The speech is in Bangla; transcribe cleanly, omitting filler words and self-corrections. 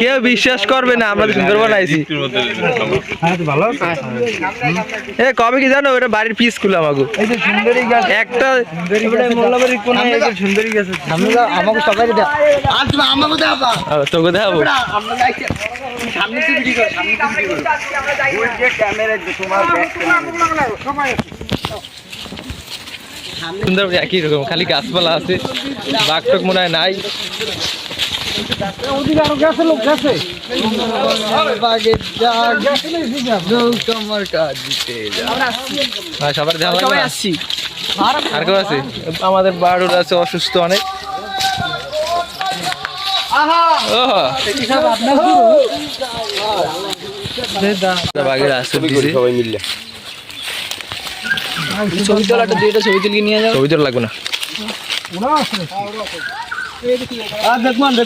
কেউ বিশ্বাস করবে না আমরা সুন্দরবন আইছি। কবে কি জানো ওটা বাড়ির পিস খুলে আমাকে একটা আমাকে সবাই তোকে দেখাবো সুন্দর একই রকম, খালি গাছপালা আছে, বাঘ টক মনে হয় নাই। সবার সবাই আসছি। আর কেউ আছে? আমাদের বাড়ুর আছে অসুস্থ অনেক। বাঘের আছে সবাই মিললে ছবি তোলা, ছবি তুলে নিয়ে যাও। ছবি তোলা লাগবে না।